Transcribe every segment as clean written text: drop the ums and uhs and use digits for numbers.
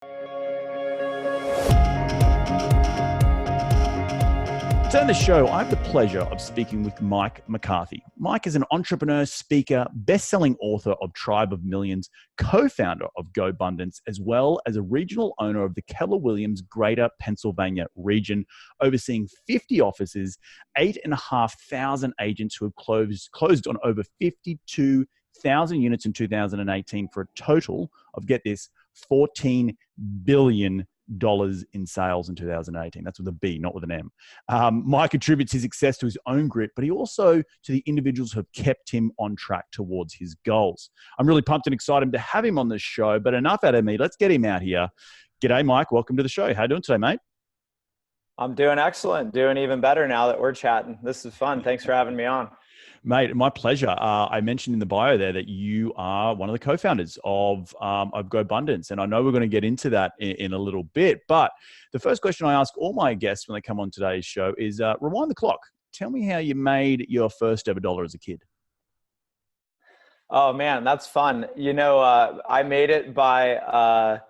Today on the show, I have the pleasure of speaking with Mike McCarthy. Mike is an entrepreneur, speaker, best-selling author of Tribe of Millions, co-founder of GoBundance, as well as a regional owner of the Keller Williams Greater Pennsylvania region, overseeing 50 offices, 8,500 agents who have closed on over 52,000 units in 2018 for a total of, get this, $14 billion in sales in 2018. That's with a B, not with an M. Mike attributes his success to his own grit, but he also to the individuals who have kept him on track towards his goals. I'm really pumped and excited to have him on this show, but enough out of me. Let's get him out here. G'day, Mike. Welcome to the show. How are you doing today, mate? I'm doing excellent. Doing even better now that we're chatting. This is fun. Thanks for having me on. Mate, my pleasure. I mentioned in the bio there that you are one of the co-founders of GoBundance, and I know we're going to get into that in a little bit. But the first question I ask all my guests when they come on today's show is, rewind the clock. Tell me how you made your first ever dollar as a kid. Oh, man, that's fun. I made it by,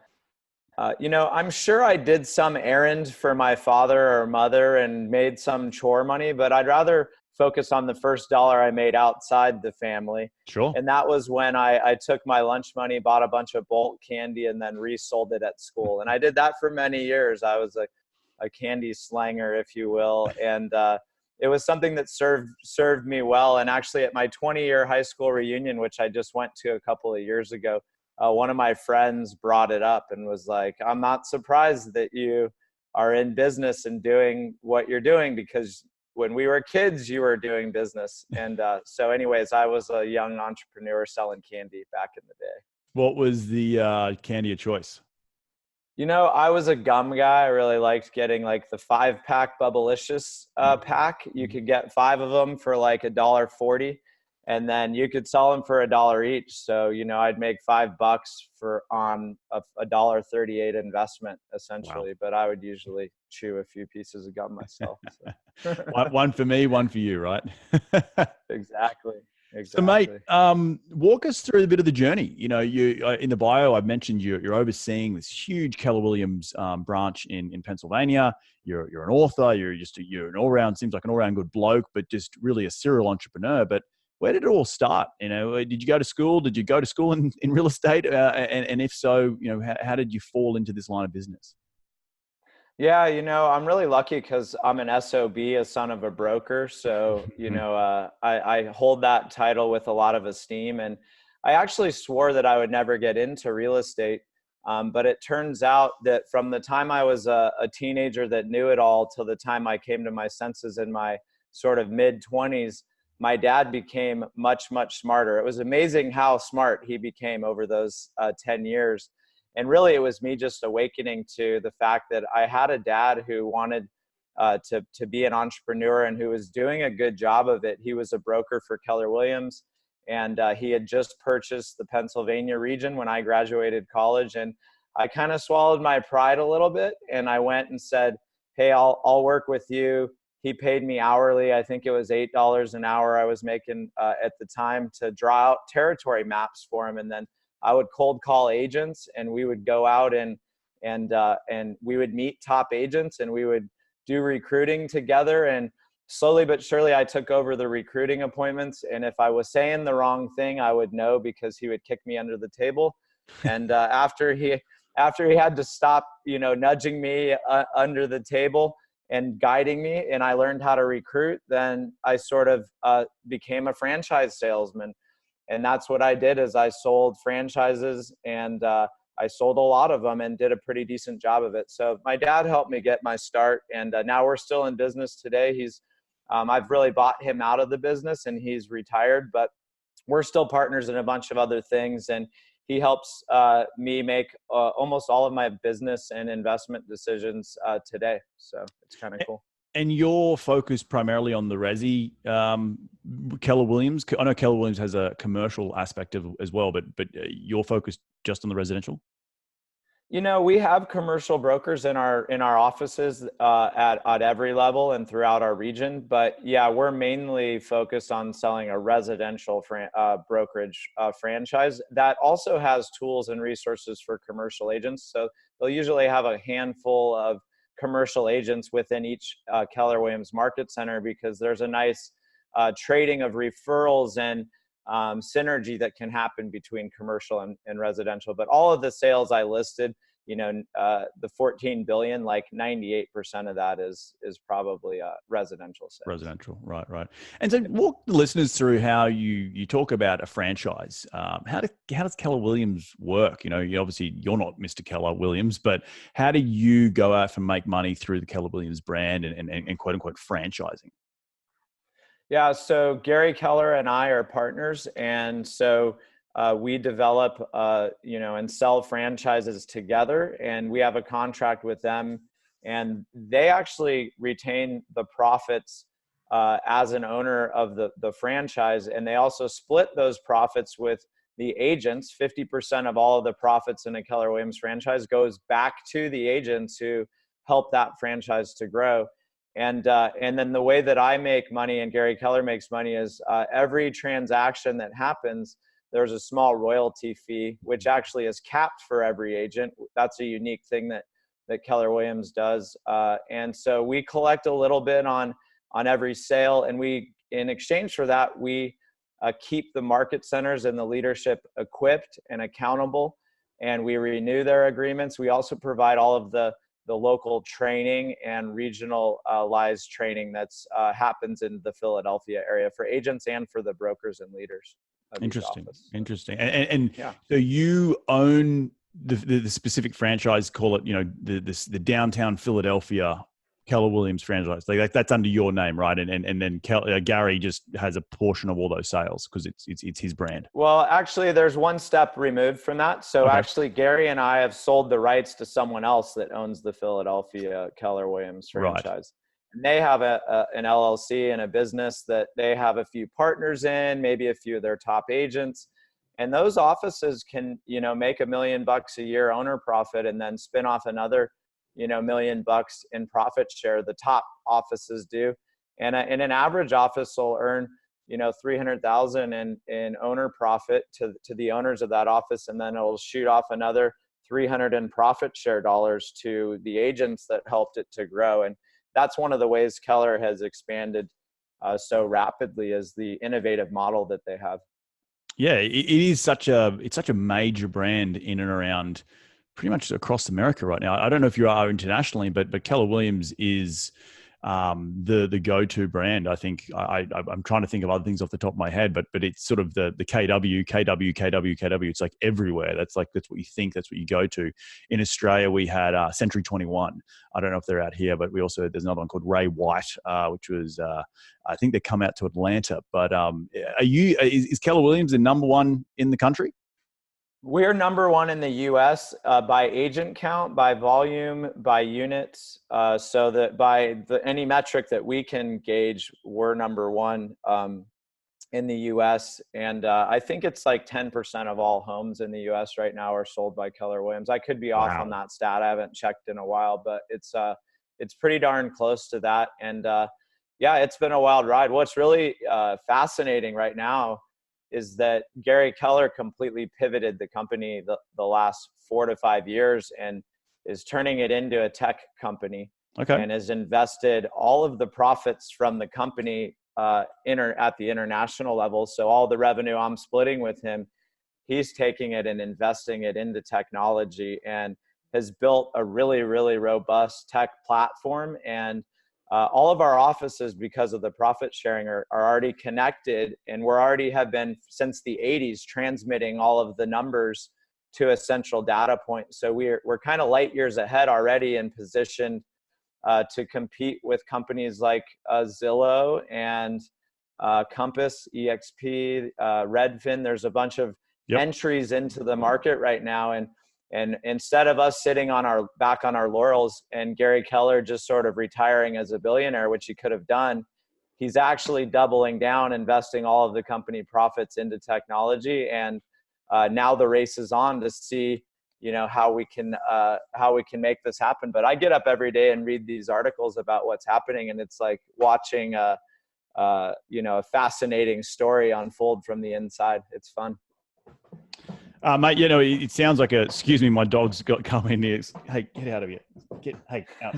I'm sure I did some errand for my father or mother and made some chore money, but I'd rather focus on the first dollar I made outside the family. Sure. And that was when I took my lunch money, bought a bunch of bulk candy, and then resold it at school. And I did that for many years. I was a candy slanger, if you will. And it was something that served me well. And actually at my 20-year high school reunion, which I just went to a couple of years ago, one of my friends brought it up and was like, I'm not surprised that you are in business and doing what you're doing, because when we were kids, you were doing business. And so anyways, I was a young entrepreneur selling candy back in the day. What was the candy of choice? I was a gum guy. I really liked getting like the 5-pack Bubblicious pack. You could get 5 of them for like $1.40. And then you could sell them for $1 each. So, I'd make $5 on a $1.38 investment essentially. Wow. But I would usually chew a few pieces of gum myself. So. One for me, one for you, right? Exactly. So, mate, walk us through a bit of the journey. You in the bio, I've mentioned you're overseeing this huge Keller Williams branch in Pennsylvania. You're an author. You're an all-round, seems like an all-round good bloke, but just really a serial entrepreneur. But where did it all start? Did you go to school? Did you go to school in real estate? And if so, how did you fall into this line of business? Yeah, I'm really lucky because I'm an SOB, a son of a broker. So, I hold that title with a lot of esteem. And I actually swore that I would never get into real estate. But it turns out that from the time I was a teenager that knew it all till the time I came to my senses in my sort of mid-20s, my dad became much, much smarter. It was amazing how smart he became over those 10 years. And really, it was me just awakening to the fact that I had a dad who wanted to be an entrepreneur and who was doing a good job of it. He was a broker for Keller Williams, and he had just purchased the Pennsylvania region when I graduated college. And I kind of swallowed my pride a little bit, and I went and said, hey, I'll work with you. He paid me hourly. I think it was $8 an hour I was making at the time to draw out territory maps for him. And then I would cold call agents, and we would go out and we would meet top agents, and we would do recruiting together. And slowly but surely, I took over the recruiting appointments. And if I was saying the wrong thing, I would know because he would kick me under the table. And after he had to stop, nudging me under the table and guiding me, and I learned how to recruit, then I sort of became a franchise salesman. And that's what I did, is I sold franchises, and I sold a lot of them and did a pretty decent job of it. So my dad helped me get my start, and now we're still in business today. I've really bought him out of the business, and he's retired, but we're still partners in a bunch of other things. And he helps me make almost all of my business and investment decisions today. So it's kind of cool. And you're focused primarily on the resi Keller Williams. I know Keller Williams has a commercial aspect as well, but you're focused just on the residential? We have commercial brokers in our offices at every level and throughout our region. But yeah, we're mainly focused on selling a residential brokerage franchise that also has tools and resources for commercial agents. So they'll usually have a handful of commercial agents within each Keller Williams market center, because there's a nice trading of referrals and synergy that can happen between commercial and residential. But all of the sales I listed, the 14 billion, like 98% of that is probably residential sales. Residential, right. And so walk the listeners through how you talk about a franchise. How does Keller Williams work? Obviously you're not Mr. Keller Williams, but how do you go out and make money through the Keller Williams brand and quote unquote franchising? Yeah, so Gary Keller and I are partners, and so we develop, and sell franchises together, and we have a contract with them, and they actually retain the profits as an owner of the franchise, and they also split those profits with the agents. 50% of all of the profits in a Keller Williams franchise goes back to the agents who help that franchise to grow. And then the way that I make money and Gary Keller makes money is every transaction that happens, there's a small royalty fee, which actually is capped for every agent. That's a unique thing that Keller Williams does. And so we collect a little bit on every sale, and in exchange for that, we keep the market centers and the leadership equipped and accountable, and we renew their agreements. We also provide all of the local training and regionalized training that's happens in the Philadelphia area for agents and for the brokers and leaders. Interesting. And yeah. So you own the specific franchise, call it, the downtown Philadelphia Keller Williams franchise. Like that's under your name, right? And then Gary just has a portion of all those sales because it's his brand. Well, actually, there's one step removed from that. So Actually, Gary and I have sold the rights to someone else that owns the Philadelphia Keller Williams franchise. Right. And they have an LLC and a business that they have a few partners in, maybe a few of their top agents. And those offices can, make $1 million a year owner profit and then spin off another $1 million in profit share. The top offices do, and an average office will earn $300,000 in owner profit to the owners of that office, and then it'll shoot off another $300 in profit share dollars to the agents that helped it to grow. And that's one of the ways Keller has expanded so rapidly, is the innovative model that they have. Yeah, it's such a major brand in and around pretty much across America right now. I don't know if you are internationally, but Keller Williams is the go-to brand. I think I'm trying to think of other things off the top of my head, but it's sort of the KW. It's like everywhere. That's what you think. That's what you go to. In Australia, we had Century 21. I don't know if they're out here, but there's another one called Ray White, which was I think they come out to Atlanta. But is Keller Williams the number one in the country? We're number one in the U.S. By agent count, by volume, by units. So that by any metric that we can gauge, we're number one in the U.S. And I think it's like 10% of all homes in the U.S. right now are sold by Keller Williams. I could be off on that stat. I haven't checked in a while, but it's pretty darn close to that. And yeah, it's been a wild ride. What's really fascinating right now is that Gary Keller completely pivoted the company the last 4 to 5 years and is turning it into a tech company. Okay. And has invested all of the profits from the company at the international level. So all the revenue I'm splitting with him, he's taking it and investing it into technology, and has built a really, really robust tech platform. And all of our offices, because of the profit sharing, are already connected, and have been since the 80s transmitting all of the numbers to a central data point. So we're kind of light years ahead already and positioned to compete with companies like Zillow and Compass, EXP, Redfin. There's a bunch of entries into the market right now, and instead of us sitting on our laurels and Gary Keller just sort of retiring as a billionaire, which he could have done, he's actually doubling down, investing all of the company profits into technology. And now the race is on to see, how we can make this happen. But I get up every day and read these articles about what's happening, and it's like watching a fascinating story unfold from the inside. It's fun. Mate, you know, it sounds like excuse me, my dog's got coming here. Hey, get out of here. Hey, out.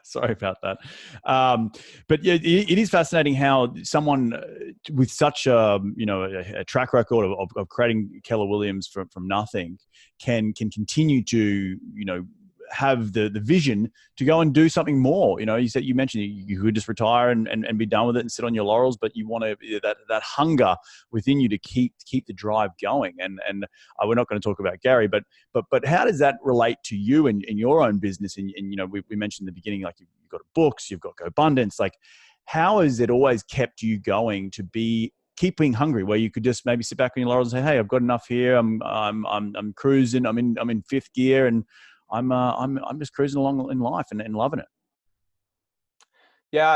Sorry about that. But yeah, it is fascinating how someone with such a track record of creating Keller Williams from nothing can continue to, have the vision to go and do something more. You mentioned you could just retire and be done with it and sit on your laurels, but you want that hunger within you to keep the drive going. And we're not going to talk about Gary, but how does that relate to you and your own business? And we mentioned in the beginning, like you've got books, you've got GoBundance. Like, how has it always kept you going to be keeping hungry, where you could just maybe sit back on your laurels and say, "Hey, I've got enough here. I'm cruising. I'm in fifth gear, and I'm just cruising along in life and loving it." Yeah,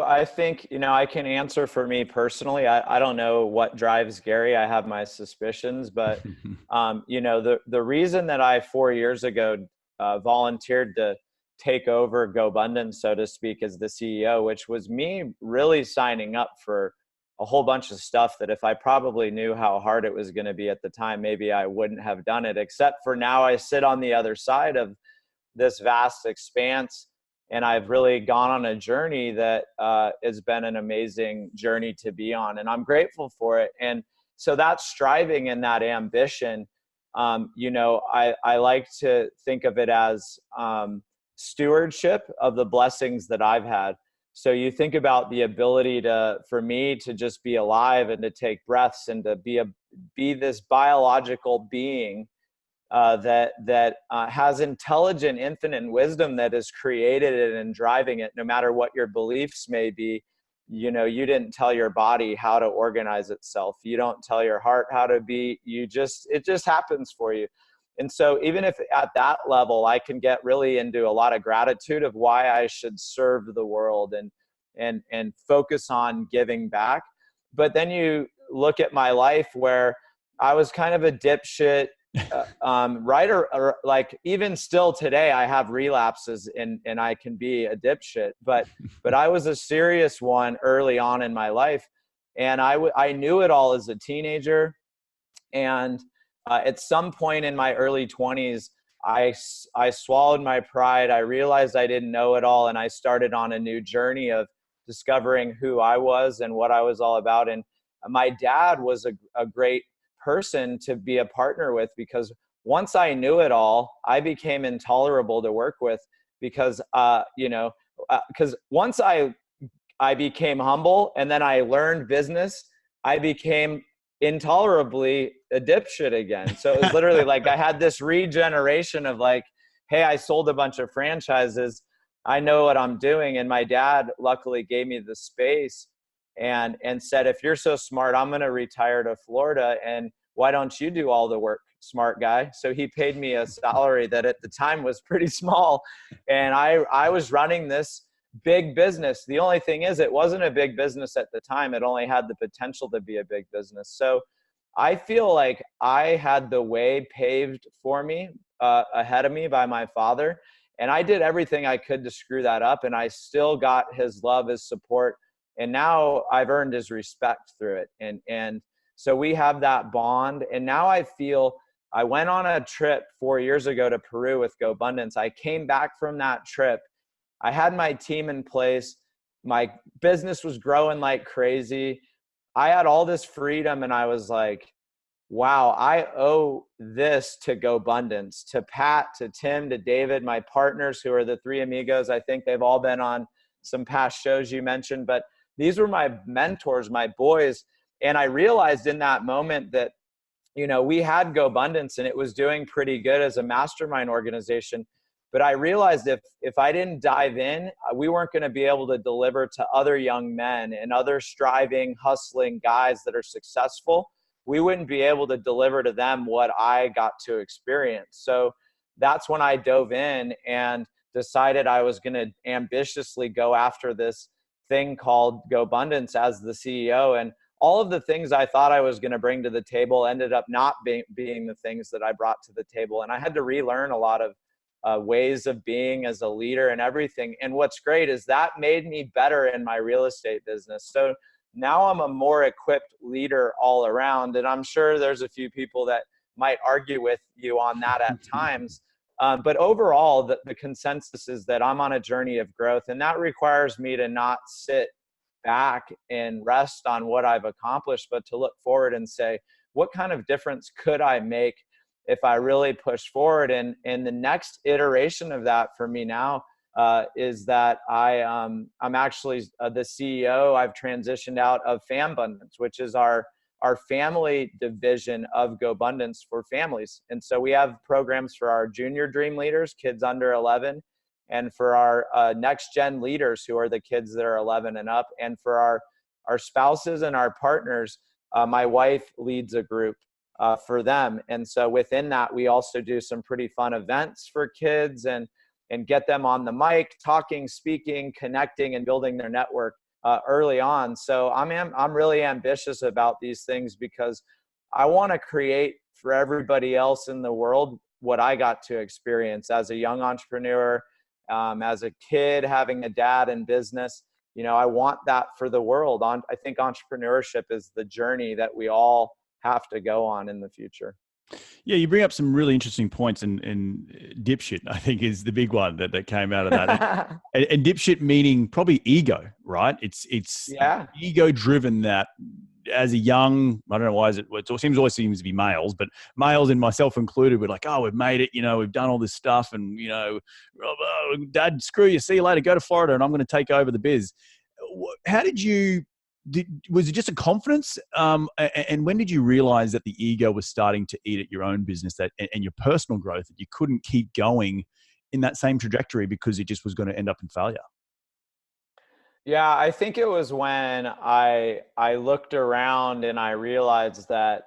I think, I can answer for me personally. I don't know what drives Gary. I have my suspicions, but, the reason that I 4 years ago volunteered to take over GoBundance, so to speak, as the CEO, which was me really signing up for a whole bunch of stuff that if I probably knew how hard it was going to be at the time, maybe I wouldn't have done it, except for now I sit on the other side of this vast expanse. And I've really gone on a journey that has been an amazing journey to be on. And I'm grateful for it. And so that striving and that ambition, I like to think of it as stewardship of the blessings that I've had. So you think about the ability for me to just be alive and to take breaths and to be this biological being that has intelligent, infinite wisdom that has created it and driving it, no matter what your beliefs may be. You didn't tell your body how to organize itself. You don't tell your heart how to be. It just happens for you. And so even if at that level, I can get really into a lot of gratitude of why I should serve the world and focus on giving back. But then you look at my life where I was kind of a dipshit, right? Or like even still today, I have relapses and I can be a dipshit, but I was a serious one early on in my life. And I knew it all as a teenager. And at some point in my early 20s, I swallowed my pride. I realized I didn't know it all. And I started on a new journey of discovering who I was and what I was all about. And my dad was a great person to be a partner with, because once I knew it all, I became intolerable to work with, because because once I became humble and then I learned business, I became intolerably a dipshit again. So it was literally like I had this regeneration of like, hey, I sold a bunch of franchises. I know what I'm doing. And my dad luckily gave me the space and said, if you're so smart, I'm going to retire to Florida. And why don't you do all the work, smart guy? So he paid me a salary that at the time was pretty small. And I was running this big business. The only thing is, it wasn't a big business at the time. It only had the potential to be a big business. So I feel like I had the way paved for me ahead of me by my father. And I did everything I could to screw that up. And I still got his love, his support. And now I've earned his respect through it. And so we have that bond. And now I feel, I went on a trip 4 years ago to Peru with GoBundance. I came back from that trip. I had my team in place. My business was growing like crazy. I had all this freedom and I was like, wow, I owe this to GoBundance, to Pat, to Tim, to David, my partners who are the three amigos. I think they've all been on some past shows you mentioned, but these were my mentors, my boys. And I realized in that moment that, we had GoBundance and it was doing pretty good as a mastermind organization. But I realized if I didn't dive in, we weren't going to be able to deliver to other young men and other striving, hustling guys that are successful. We wouldn't be able to deliver to them what I got to experience. So that's when I dove in and decided I was going to ambitiously go after this thing called GoBundance as the CEO. And all of the things I thought I was going to bring to the table ended up not being the things that I brought to the table. And I had to relearn a lot of ways of being as a leader and everything. And what's great is that made me better in my real estate business. So now I'm a more equipped leader all around. And I'm sure there's a few people that might argue with you on that at times. But overall, the consensus is that I'm on a journey of growth, and that requires me to not sit back and rest on what I've accomplished, but to look forward and say, what kind of difference could I make if I really push forward? And the next iteration of that for me now is that I'm actually the CEO. I've transitioned out of FamBundance, which is our family division of GoBundance for families. And so we have programs for our junior dream leaders, kids under 11, and for our next gen leaders, who are the kids that are 11 and up, and for our spouses and our partners. My wife leads a group for them. And so within that, we also do some pretty fun events for kids and get them on the mic, talking, speaking, connecting, and building their network early on. So I'm really ambitious about these things because I want to create for everybody else in the world what I got to experience as a young entrepreneur, as a kid having a dad in business. I want that for the world. I think entrepreneurship is the journey that we all have to go on in the future. Yeah, you bring up some really interesting points, and dipshit, I think, is the big one that came out of that. and dipshit meaning probably ego, right? It's ego driven, that as a young, I don't know why it always seems to be males, but males, and myself included, we're like, oh, we've made it, we've done all this stuff, and Dad, screw you, see you later, go to Florida, and I'm going to take over the biz. How did you? Was it just a confidence? And when did you realize that the ego was starting to eat at your own business and your personal growth, that you couldn't keep going in that same trajectory because it just was going to end up in failure? Yeah, I think it was when I looked around and I realized that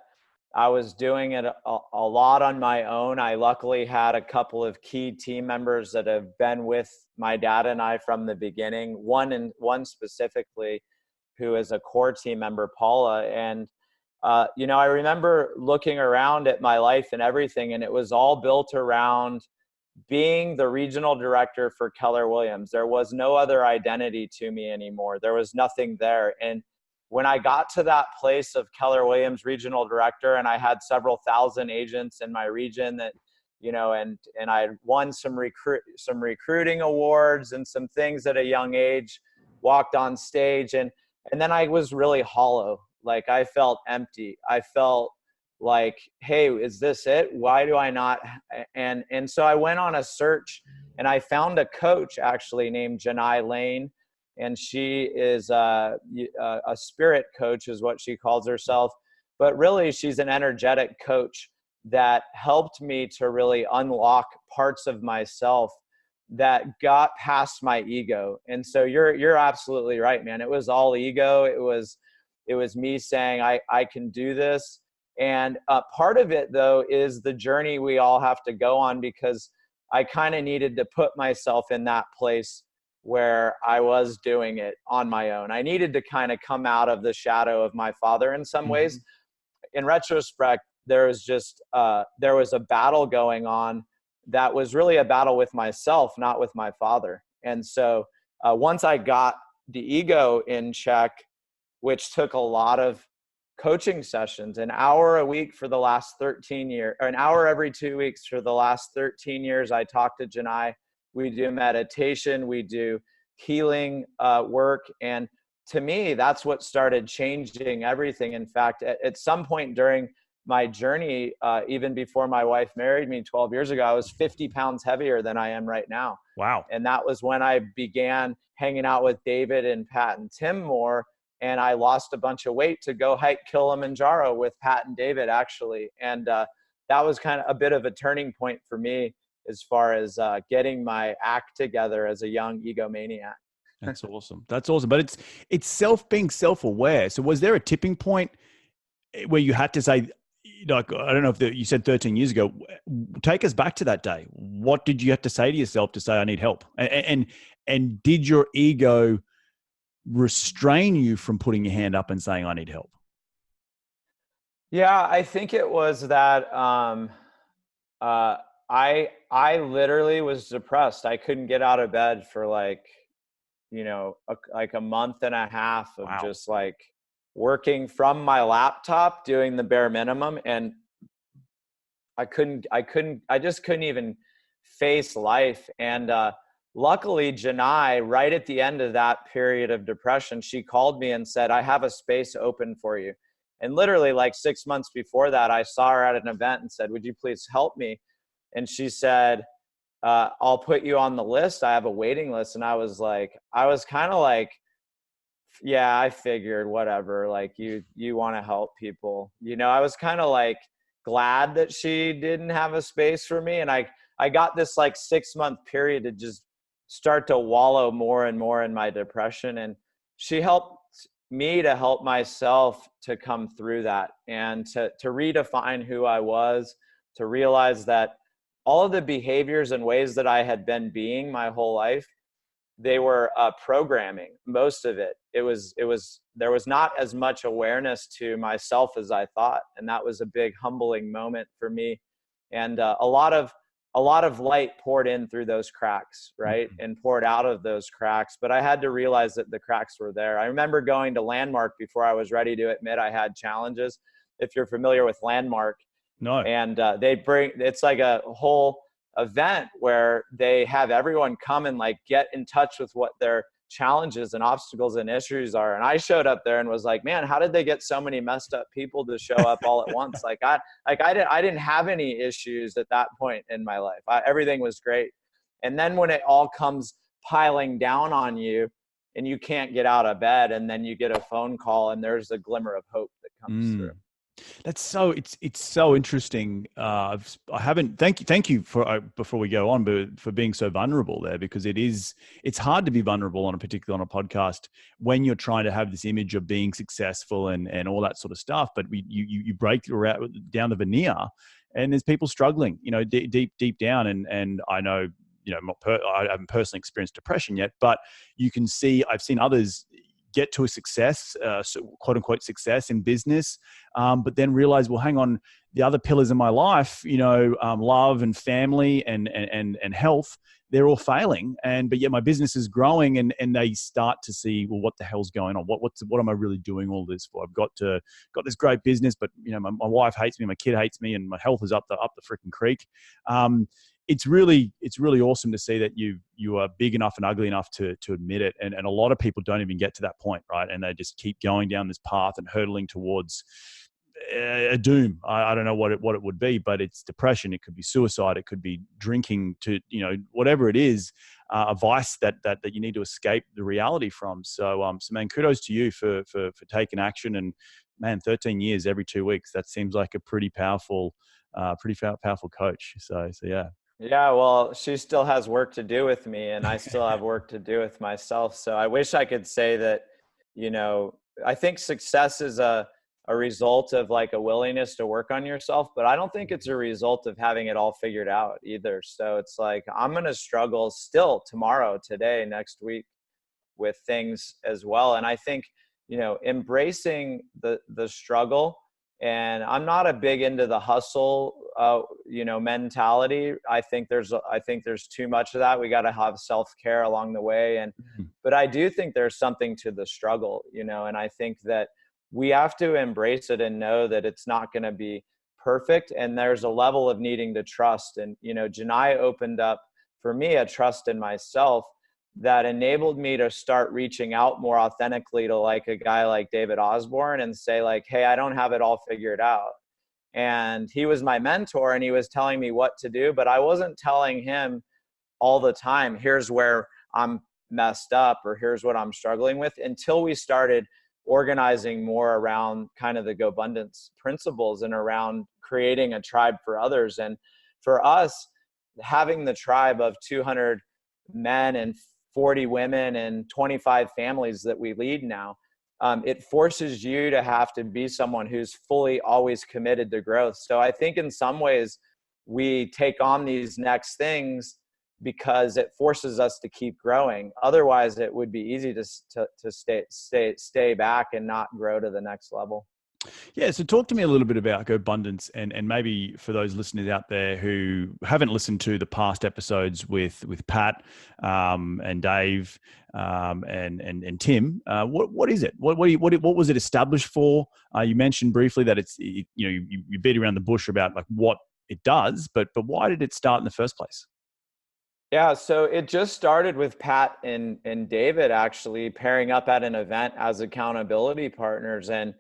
I was doing it a lot on my own. I luckily had a couple of key team members that have been with my dad and I from the beginning. One specifically, who is a core team member, Paula. And, I remember looking around at my life and everything, and it was all built around being the regional director for Keller Williams. There was no other identity to me anymore. There was nothing there. And when I got to that place of Keller Williams regional director, and I had several thousand agents in my region that, and I won some recruiting awards and some things at a young age, walked on stage, and then I was really hollow. Like, I felt empty. I felt like, hey, is this it? Why do I not? And so I went on a search, and I found a coach actually named Janai Lane. And she is a spirit coach, is what she calls herself. But really, she's an energetic coach that helped me to really unlock parts of myself that got past my ego. And so you're absolutely right, man. It was all ego. It was me saying, I can do this. And part of it, though, is the journey we all have to go on, because I kind of needed to put myself in that place where I was doing it on my own. I needed to kind of come out of the shadow of my father in some ways. In retrospect, there was a battle going on that was really a battle with myself, not with my father. And so once I got the ego in check, which took a lot of coaching sessions, an hour a week for the last 13 years, or an hour every 2 weeks for the last 13 years, I talked to Janai. We do meditation, we do healing work. And to me, that's what started changing everything. In fact, at some point during my journey, even before my wife married me 12 years ago, I was 50 pounds heavier than I am right now. Wow. And that was when I began hanging out with David and Pat and Tim more. And I lost a bunch of weight to go hike Kilimanjaro with Pat and David, actually. And that was kind of a bit of a turning point for me as far as getting my act together as a young egomaniac. That's awesome. That's awesome. But it's being self-aware. So was there a tipping point where you had to say, like, I don't know if you said 13 years ago, take us back to that day. What did you have to say to yourself to say, I need help? And did your ego restrain you from putting your hand up and saying, I need help? Yeah, I think it was that I literally was depressed. I couldn't get out of bed for like a month and a half of just like working from my laptop, doing the bare minimum. And I just couldn't even face life. And luckily, Janai, right at the end of that period of depression, she called me and said, I have a space open for you. And literally like 6 months before that, I saw her at an event and said, would you please help me? And she said, I'll put you on the list. I have a waiting list. And I was kind of like, yeah, I figured, whatever, like you want to help people, I was kind of like glad that she didn't have a space for me. And I got this like 6-month period to just start to wallow more and more in my depression. And she helped me to help myself to come through that and to redefine who I was, to realize that all of the behaviors and ways that I had been being my whole life, they were programming. Most of it, there was not as much awareness to myself as I thought. And that was a big humbling moment for me. And a lot of light poured in through those cracks, right? And poured out of those cracks. But I had to realize that the cracks were there. I remember going to Landmark before I was ready to admit I had challenges. If you're familiar with Landmark. No. And it's like a whole event where they have everyone come and like get in touch with what their challenges and obstacles and issues are. And I showed up there and was like, man, how did they get so many messed up people to show up all at once? I didn't have any issues at that point in my life. Everything was great. And then when it all comes piling down on you and you can't get out of bed, and then you get a phone call and there's a glimmer of hope that comes through. That's so it's so interesting. I haven't thank you for before we go on, but for being so vulnerable there, because it's hard to be vulnerable on a podcast when you're trying to have this image of being successful and all that sort of stuff. But you break down the veneer, and there's people struggling, deep down, and I know, I haven't personally experienced depression yet, but I've seen others get to a success, quote unquote success in business, but then realize, well, hang on, the other pillars in my life, love and family and health, they're all failing, but yet my business is growing, and they start to see, well, what the hell's going on? What am I really doing all this for? I've got this great business, but my wife hates me, my kid hates me, and my health is up the freaking creek. It's really awesome to see that you are big enough and ugly enough to admit it. And a lot of people don't even get to that point, right? And they just keep going down this path and hurtling towards a doom. I don't know what it would be, but it's depression. It could be suicide. It could be drinking, to whatever it is, a vice that you need to escape the reality from. So man, kudos to you for taking action. And man, 13 years every 2 weeks. That seems like a pretty powerful coach. So yeah. Yeah, well, she still has work to do with me, and I still have work to do with myself. So I wish I could say that, I think success is a result of like a willingness to work on yourself, but I don't think it's a result of having it all figured out either. So it's like, I'm going to struggle still tomorrow, today, next week with things as well. And I think, embracing the struggle. And I'm not a big into the hustle, mentality. I think there's too much of that. We got to have self-care along the way. But I do think there's something to the struggle, and I think that we have to embrace it and know that it's not going to be perfect. And there's a level of needing to trust. And, Janai opened up for me a trust in myself that enabled me to start reaching out more authentically to like a guy like David Osborne and say like, hey, I don't have it all figured out. And he was my mentor and he was telling me what to do, but I wasn't telling him all the time, here's where I'm messed up or here's what I'm struggling with, until we started organizing more around kind of the GoBundance principles and around creating a tribe for others. And for us, having the tribe of 200 men and 40 women and 25 families that we lead now, it forces you to have to be someone who's fully always committed to growth. So I think in some ways we take on these next things because it forces us to keep growing. Otherwise it would be easy to stay back and not grow to the next level. Yeah, so talk to me a little bit about GoBundance, and maybe for those listeners out there who haven't listened to the past episodes with Pat and Dave and Tim. What is it? What was it established for? You mentioned briefly that you beat around the bush about like what it does, but why did it start in the first place? Yeah, so it just started with Pat and David actually pairing up at an event as accountability partners and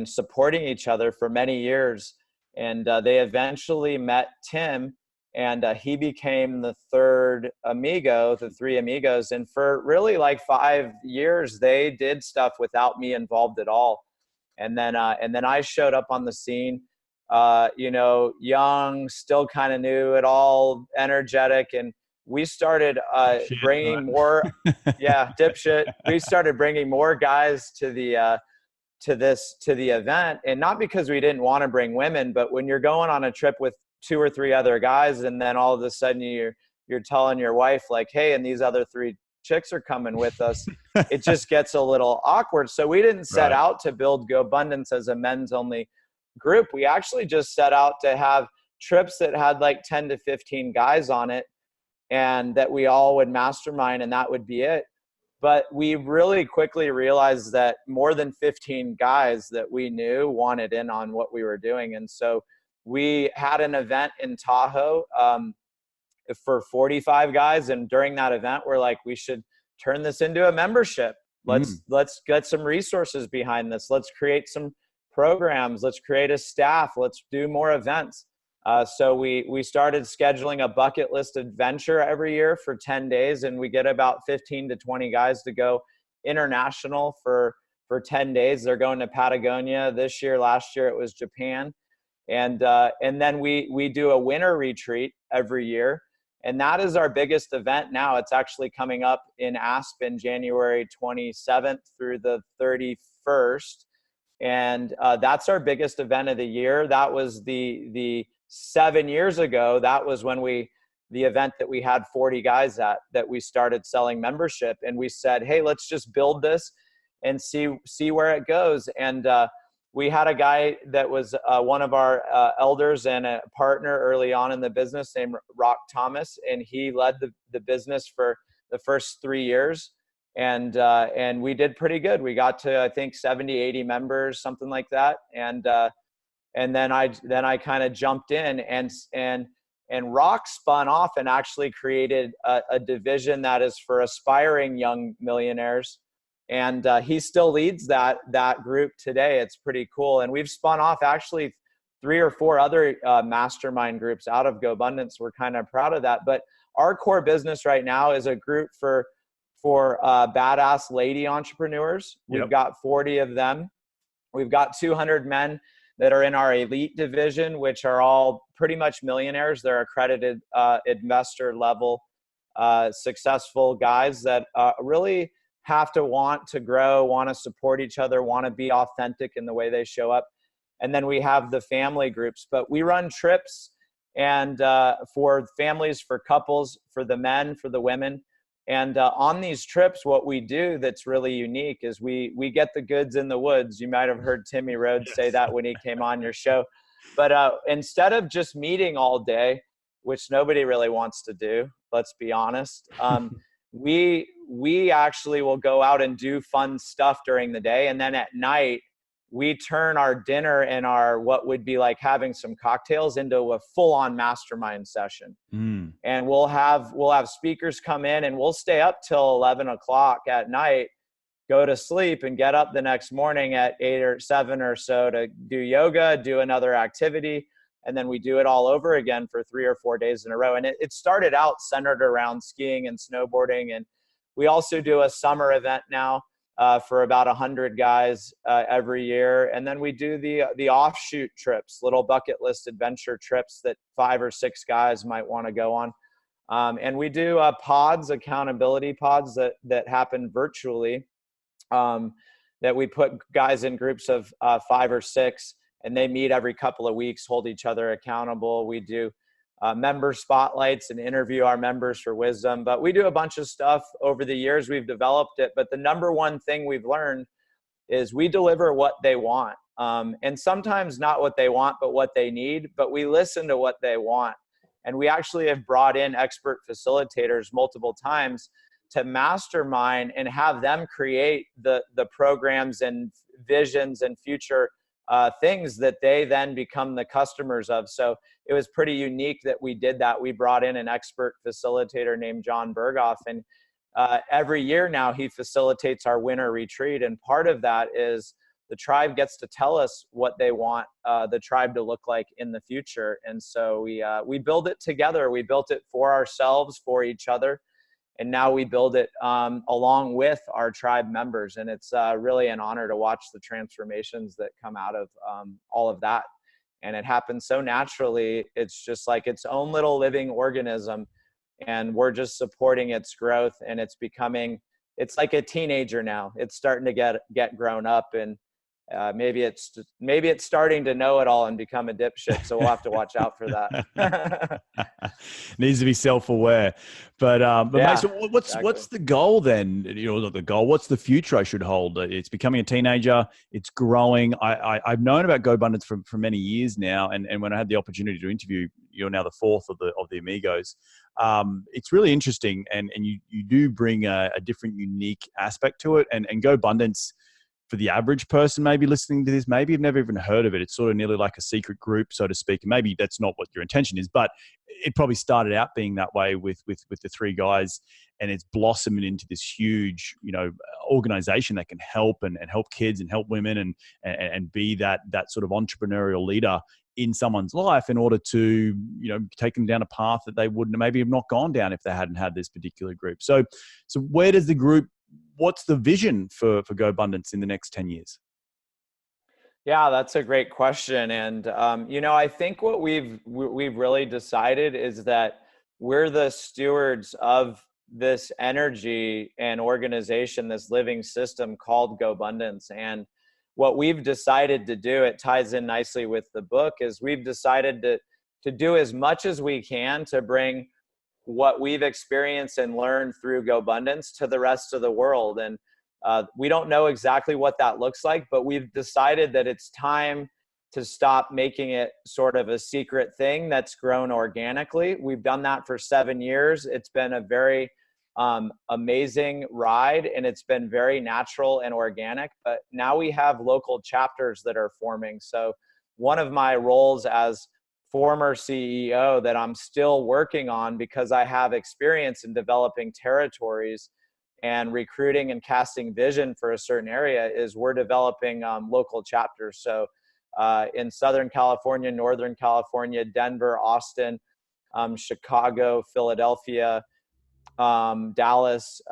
supporting each other for many years. And they eventually met Tim, and he became the third amigo, the three amigos. And for really like 5 years, they did stuff without me involved at all. And then I showed up on the scene, young, still kind of new at all, energetic, and we started Shit, bringing more, right? yeah, dipshit. We started bringing more guys to the event, and not because we didn't want to bring women, but when you're going on a trip with 2 or 3 other guys, and then all of a sudden you're telling your wife like, hey, and these other 3 chicks are coming with us, it just gets a little awkward. So we didn't set Right. out to build GoBundance as a men's only group. We actually just set out to have trips that had like 10 to 15 guys on it, and that we all would mastermind, and that would be it. But we really quickly realized that more than 15 guys that we knew wanted in on what we were doing. And so we had an event in Tahoe for 45 guys. And during that event, we're like, we should turn this into a membership. Mm. Let's get some resources behind this. Let's create some programs. Let's create a staff. Let's do more events. So we started scheduling a bucket list adventure every year for 10 days, and we get about 15 to 20 guys to go international for 10 days. They're going to Patagonia this year. Last year it was Japan. And then we do a winter retreat every year. And that is our biggest event now. It's actually coming up in Aspen, January 27th through the 31st. And that's our biggest event of the year. That was the 7 years ago. That was when the event that we had 40 guys at, that we started selling membership. And we said, hey, let's just build this and see where it goes. And we had a guy that was one of our elders and a partner early on in the business named Rock Thomas. And he led the business for the first 3 years. And we did pretty good. We got to, I think, 70, 80 members, something like that. And then I kind of jumped in, and Rock spun off and actually created a division that is for aspiring young millionaires. And he still leads that group today. It's pretty cool. And we've spun off actually 3 or 4 other mastermind groups out of GoBundance. We're kind of proud of that. But our core business right now is a group for badass lady entrepreneurs. Yep. We've got 40 of them. We've got 200 men that are in our elite division, which are all pretty much millionaires. They're accredited investor level successful guys that really have to want to grow, want to support each other, want to be authentic in the way they show up. And then we have the family groups, but we run trips and for families, for couples, for the men, for the women. And on these trips, what we do that's really unique is we get the goods in the woods. You might have heard Timmy Rhodes say that when he came on your show. But instead of just meeting all day, which nobody really wants to do, let's be honest, we actually will go out and do fun stuff during the day. And then at night, we turn our dinner and our what would be like having some cocktails into a full-on mastermind session. Mm. And we'll have speakers come in, and we'll stay up till 11 o'clock at night, go to sleep, and get up the next morning at 8 or 7 or so to do yoga, do another activity. And then we do it all over again for 3 or 4 days in a row. And it started out centered around skiing and snowboarding. And we also do a summer event now for about 100 guys every year. And then we do the offshoot trips, little bucket list adventure trips that 5 or 6 guys might want to go on. And we do pods, accountability pods that happen virtually, that we put guys in groups of 5 or 6, and they meet every couple of weeks, hold each other accountable. We do member spotlights and interview our members for wisdom. But we do a bunch of stuff over the years. We've developed it. But the number one thing we've learned is we deliver what they want. And sometimes not what they want, but what they need. But we listen to what they want. And we actually have brought in expert facilitators multiple times to mastermind and have them create the programs and visions and future things that they then become the customers of. So it was pretty unique that we did that. We brought in an expert facilitator named John Berghoff, and every year now he facilitates our winter retreat. And part of that is the tribe gets to tell us what they want the tribe to look like in the future. And so we build it together. We built it for ourselves, for each other. And now we build it along with our tribe members. And it's really an honor to watch the transformations that come out of all of that. And it happens so naturally. It's just like its own little living organism. And we're just supporting its growth. And it's like a teenager now. It's starting to get grown up. And maybe it's starting to know it all and become a dipshit. So we'll have to watch out for that. Needs to be self-aware. But Yeah, mate, so what's exactly. the goal then? Not the goal. What's the future I should hold? It's becoming a teenager. It's growing. I've known about GoBundance for many years now, and when I had the opportunity to interview, you're now the fourth of the amigos. It's really interesting, and you do bring a different, unique aspect to it, and GoBundance. For the average person maybe listening to this, maybe you've never even heard of it. It's sort of nearly like a secret group, so to speak. And maybe that's not what your intention is, but it probably started out being that way with the three guys, and it's blossomed into this huge, organization that can help and help kids and help women and be that sort of entrepreneurial leader in someone's life in order to, take them down a path that they wouldn't maybe have not gone down if they hadn't had this particular group. So where does the group, what's the vision for GoBundance in the next 10 years? Yeah, that's a great question. And, I think what we've really decided is that we're the stewards of this energy and organization, this living system called GoBundance. And what we've decided to do, it ties in nicely with the book, is we've decided to do as much as we can to bring what we've experienced and learned through GoBundance to the rest of the world. And we don't know exactly what that looks like, but we've decided that it's time to stop making it sort of a secret thing that's grown organically. We've done that for 7 years. It's been a very amazing ride, and it's been very natural and organic. But now we have local chapters that are forming. So one of my roles as former CEO that I'm still working on, because I have experience in developing territories and recruiting and casting vision for a certain area, is we're developing local chapters. So in Southern California, Northern California, Denver, Austin, Chicago, Philadelphia, Dallas,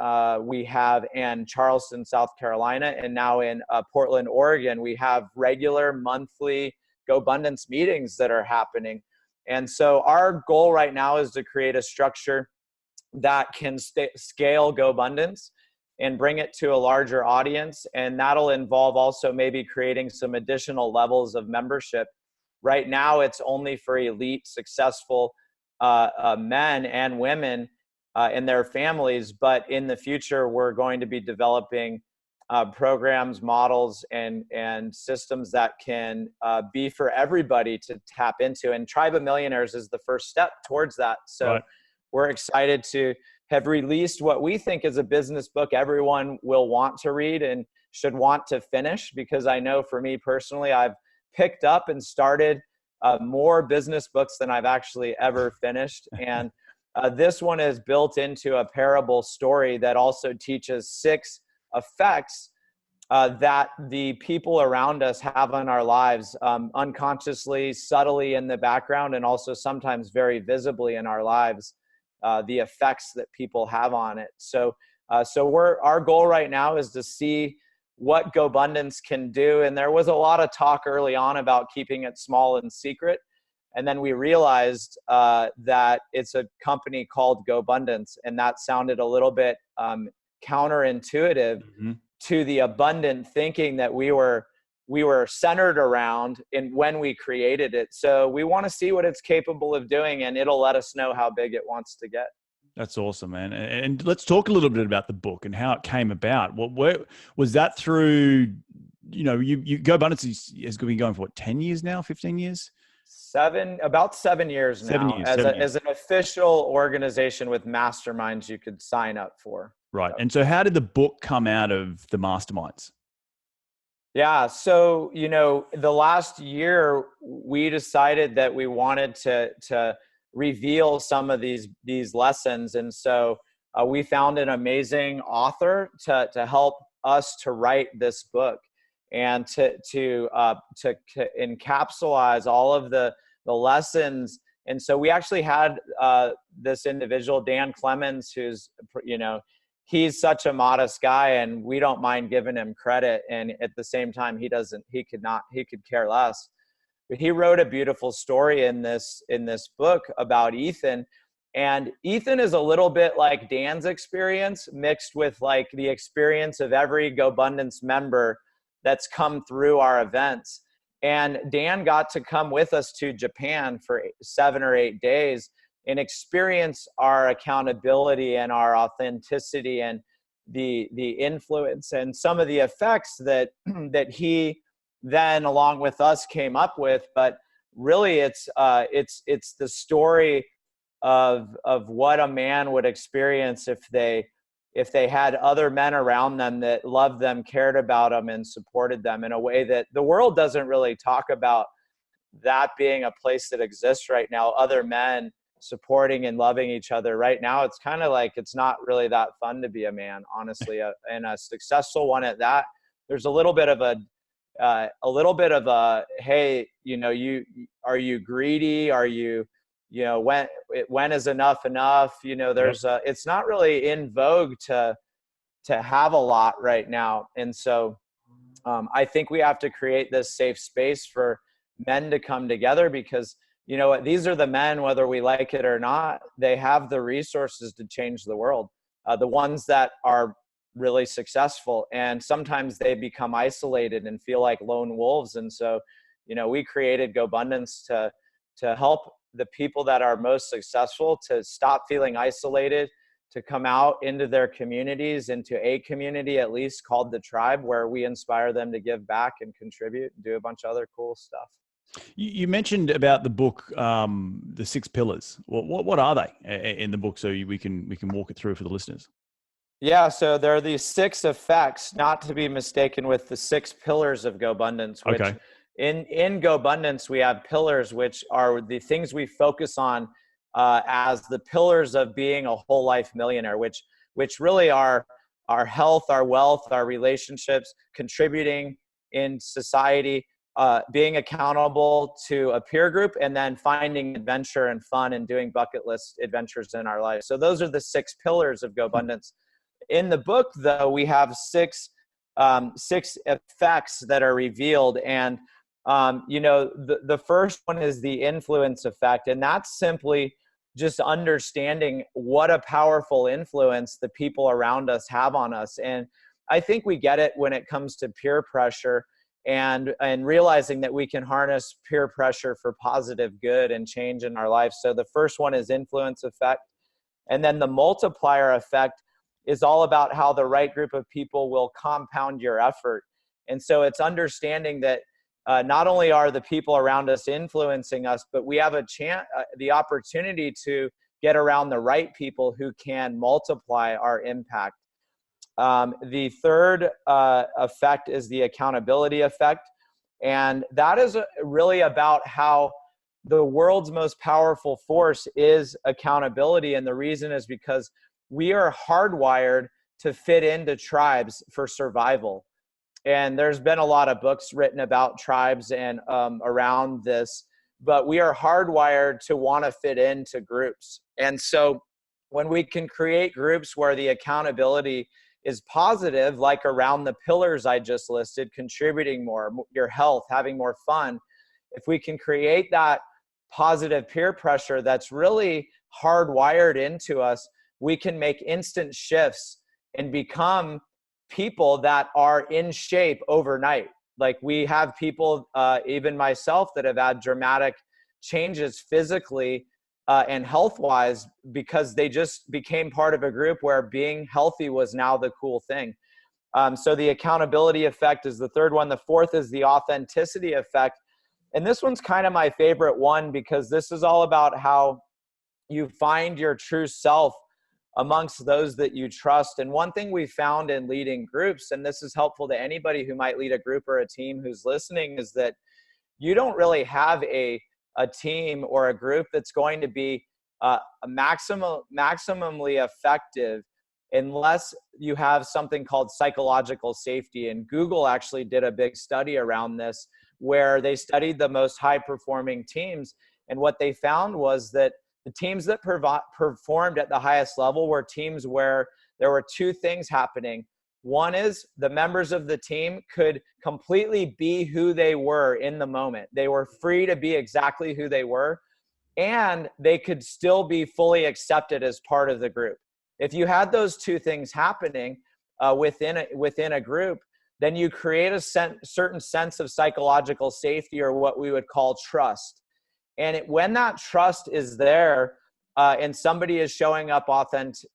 we have, and Charleston, South Carolina, and now in Portland, Oregon, we have regular monthly GoBundance meetings that are happening. And so our goal right now is to create a structure that can scale GoBundance and bring it to a larger audience. And that'll involve also maybe creating some additional levels of membership. Right now, it's only for elite, successful men and women and their families. But in the future, we're going to be developing programs, models, and systems that can be for everybody to tap into. And Tribe of Millionaires is the first step towards that. So Right. We're excited to have released what we think is a business book everyone will want to read and should want to finish, because I know for me personally, I've picked up and started more business books than I've actually ever finished. And this one is built into a parable story that also teaches 6 effects that the people around us have on our lives, unconsciously, subtly in the background, and also sometimes very visibly in our lives, the effects that people have on it. So our goal right now is to see what GoBundance can do. And there was a lot of talk early on about keeping it small and secret. And then we realized that it's a company called GoBundance, and that sounded a little bit counterintuitive to the abundant thinking that we were centered around in when we created it. So we want to see what it's capable of doing, and it'll let us know how big it wants to get. That's awesome, man. And let's talk a little bit about the book and how it came about. Where was that through you GoBundance has been going for what, 10 years now, 15 years? About 7 years now, 7 years, as 7 years. as an official organization with masterminds you could sign up for. Right. And so how did the book come out of the masterminds? Yeah. So, the last year we decided that we wanted to reveal some of these lessons. And so we found an amazing author to help us to write this book and to encapsulate all of the lessons. And so we actually had this individual, Dan Clemens, who's, he's such a modest guy and we don't mind giving him credit. And at the same time, he could care less. But he wrote a beautiful story in this book about Ethan. And Ethan is a little bit like Dan's experience mixed with like the experience of every GoBundance member that's come through our events. And Dan got to come with us to Japan for 7 or 8 days and experience our accountability and our authenticity and the influence and some of the effects that he then along with us came up with. But really it's the story of what a man would experience if they had other men around them that loved them, cared about them, and supported them in a way that the world doesn't really talk about, that being a place that exists right now, other men supporting and loving each other. Right now, it's kind of like it's not really that fun to be a man, honestly, and a successful one at that. There's a little bit of a hey, are you greedy? Are you, when is enough enough? It's not really in vogue to have a lot right now. And so I think we have to create this safe space for men to come together because, these are the men, whether we like it or not, they have the resources to change the world. The ones that are really successful, and sometimes they become isolated and feel like lone wolves. And so, we created GoBundance to help the people that are most successful to stop feeling isolated, to come out into their communities, into a community at least called the Tribe, where we inspire them to give back and contribute and do a bunch of other cool stuff. You mentioned about the book, the 6 pillars. What are they in the book, so we can walk it through for the listeners? Yeah, so there are these 6 effects, not to be mistaken with the 6 pillars of GoBundance. Which okay. In GoBundance, we have pillars, which are the things we focus on as the pillars of being a whole life millionaire, which really are our health, our wealth, our relationships, contributing in society, being accountable to a peer group, and then finding adventure and fun and doing bucket list adventures in our life. So those are the 6 pillars of GoBundance. In the book, though, we have 6 effects that are revealed. And, the first one is the influence effect. And that's simply just understanding what a powerful influence the people around us have on us. And I think we get it when it comes to peer pressure and realizing that we can harness peer pressure for positive good and change in our life. So the first one is influence effect. And then the multiplier effect is all about how the right group of people will compound your effort. And so it's understanding that not only are the people around us influencing us, but we have the opportunity to get around the right people who can multiply our impact. The third effect is the accountability effect. And that is really about how the world's most powerful force is accountability. And the reason is because we are hardwired to fit into tribes for survival. And there's been a lot of books written about tribes and around this, but we are hardwired to want to fit into groups. And so when we can create groups where the accountability is positive, like around the pillars I just listed, contributing more, your health, having more fun, if we can create that positive peer pressure that's really hardwired into us, we can make instant shifts and become people that are in shape overnight. Like we have people, even myself, that have had dramatic changes physically and health-wise because they just became part of a group where being healthy was now the cool thing. So the accountability effect is the third one. The fourth is the authenticity effect. And this one's kind of my favorite one because this is all about how you find your true self amongst those that you trust. And one thing we found in leading groups, and this is helpful to anybody who might lead a group or a team who's listening, is that you don't really have a team or a group that's going to be maximally effective unless you have something called psychological safety. And Google actually did a big study around this where they studied the most high performing teams. And what they found was that the teams that performed at the highest level were teams where there were two things happening. One is the members of the team could completely be who they were in the moment. They were free to be exactly who they were, and they could still be fully accepted as part of the group. If you had those two things happening within a group, then you create a certain sense of psychological safety, or what we would call trust. And when that trust is there and somebody is showing up authentically,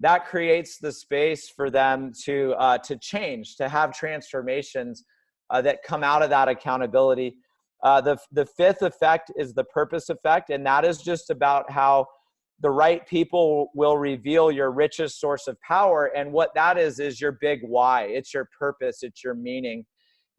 that creates the space for them to change, to have transformations that come out of that accountability. The fifth effect is the purpose effect, and that is just about how the right people will reveal your richest source of power. And what that is your big why. It's your purpose. It's your meaning.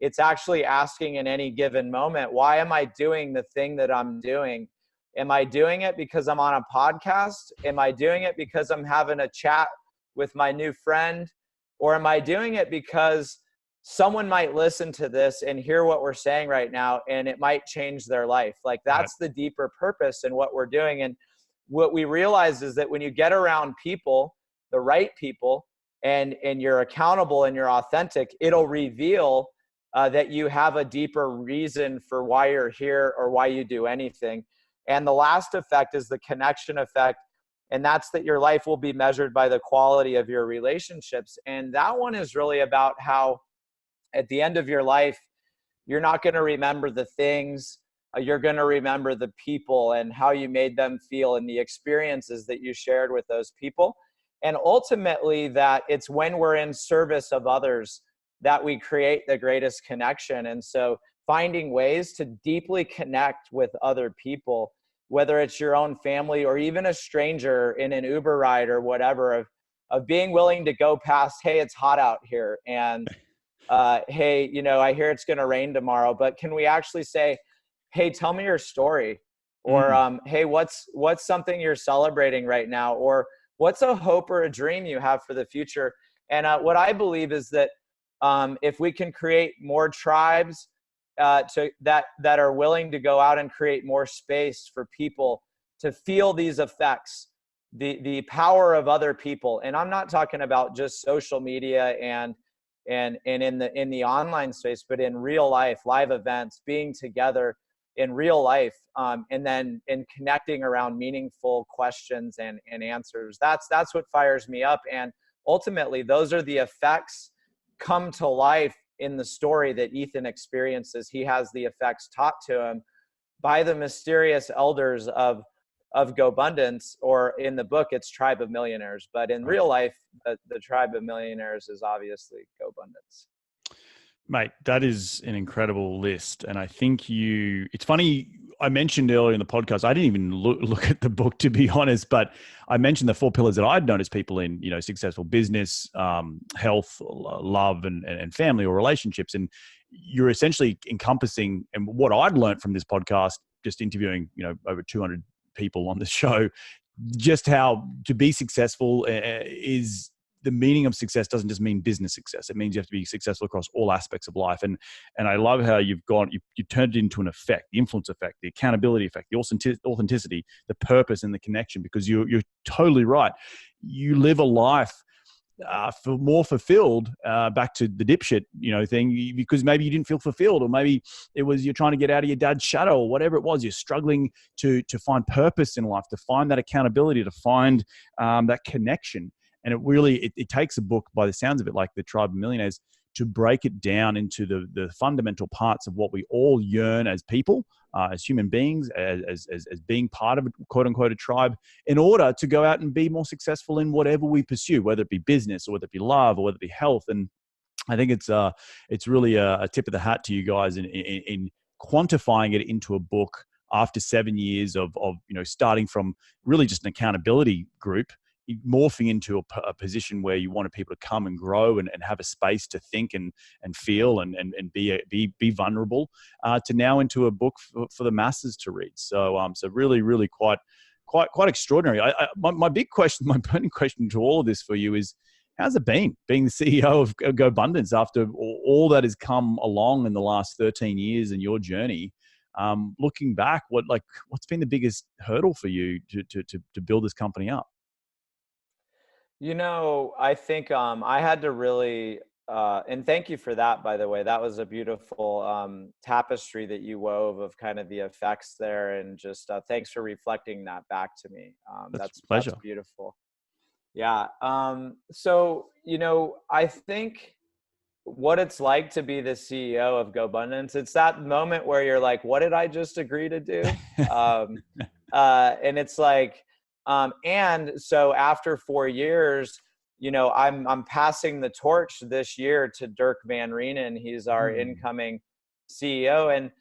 It's actually asking in any given moment, why am I doing the thing that I'm doing? Am I doing it because I'm on a podcast? Am I doing it because I'm having a chat with my new friend? Or am I doing it because someone might listen to this and hear what we're saying right now and it might change their life? Like, that's the deeper purpose in what we're doing. And what we realize is that when you get around people, the right people, and you're accountable and you're authentic, it'll reveal that you have a deeper reason for why you're here or why you do anything. And the last effect is the connection effect. And that's that your life will be measured by the quality of your relationships. And that one is really about how at the end of your life, you're not going to remember the things, you're going to remember the people and how you made them feel and the experiences that you shared with those people. And ultimately, that it's when we're in service of others that we create the greatest connection. And so finding ways to deeply connect with other people, whether it's your own family or even a stranger in an Uber ride or whatever, of being willing to go past, hey, it's hot out here. And hey, I hear it's going to rain tomorrow, but can we actually say, hey, tell me your story? Or, hey, what's something you're celebrating right now? Or what's a hope or a dream you have for the future? And what I believe is that if we can create more tribes that are willing to go out and create more space for people to feel these effects, the power of other people. And I'm not talking about just social media and in the online space, but in real life, live events, being together in real life, and then in connecting around meaningful questions and answers. That's what fires me up. And ultimately, those are the effects come to life in the story that Ethan experiences. He has the effects taught to him by the mysterious elders of GoBundance, or in the book, it's Tribe of Millionaires. But in real life, the Tribe of Millionaires is obviously GoBundance. Mate, that is an incredible list. And I think it's funny, I mentioned earlier in the podcast, I didn't even look at the book, to be honest, but I mentioned the 4 pillars that I'd noticed people in, successful business, health, love, and family or relationships. And you're essentially encompassing, and what I'd learned from this podcast, just interviewing, over 200 people on the show, just how to be successful is the meaning of success doesn't just mean business success. It means you have to be successful across all aspects of life. And I love how you turned it into an effect, the influence effect, the accountability effect, the authenticity, the purpose, and the connection, because you're totally right. You live a life more fulfilled, back to the dipshit, thing, because maybe you didn't feel fulfilled, or maybe it was you're trying to get out of your dad's shadow, or whatever it was. You're struggling to find purpose in life, to find that accountability, to find that connection. And it really, it takes a book, by the sounds of it, like the Tribe of Millionaires, to break it down into the fundamental parts of what we all yearn as people, as human beings, as being part of a quote unquote a tribe, in order to go out and be more successful in whatever we pursue, whether it be business or whether it be love or whether it be health. And I think it's really a tip of the hat to you guys in quantifying it into a book after 7 years of starting from really just an accountability group, morphing into a position where you wanted people to come and grow and have a space to think and feel and be vulnerable, to now into a book for the masses to read. So really quite extraordinary. My big question, my burning question to all of this for you is, how's it been being the CEO of GoBundance after all that has come along in the last 13 years in your journey? Looking back, what's been the biggest hurdle for you to build this company up? I think I had to really, and thank you for that, by the way. That was a beautiful tapestry that you wove of kind of the effects there, and just thanks for reflecting that back to me. That's a pleasure. That's beautiful. Yeah. I think what it's like to be the CEO of GoBundance, it's that moment where you're like, what did I just agree to do? And it's like, and so after 4 years, I'm passing the torch this year to Dirk Van Reenen. He's our incoming CEO. And,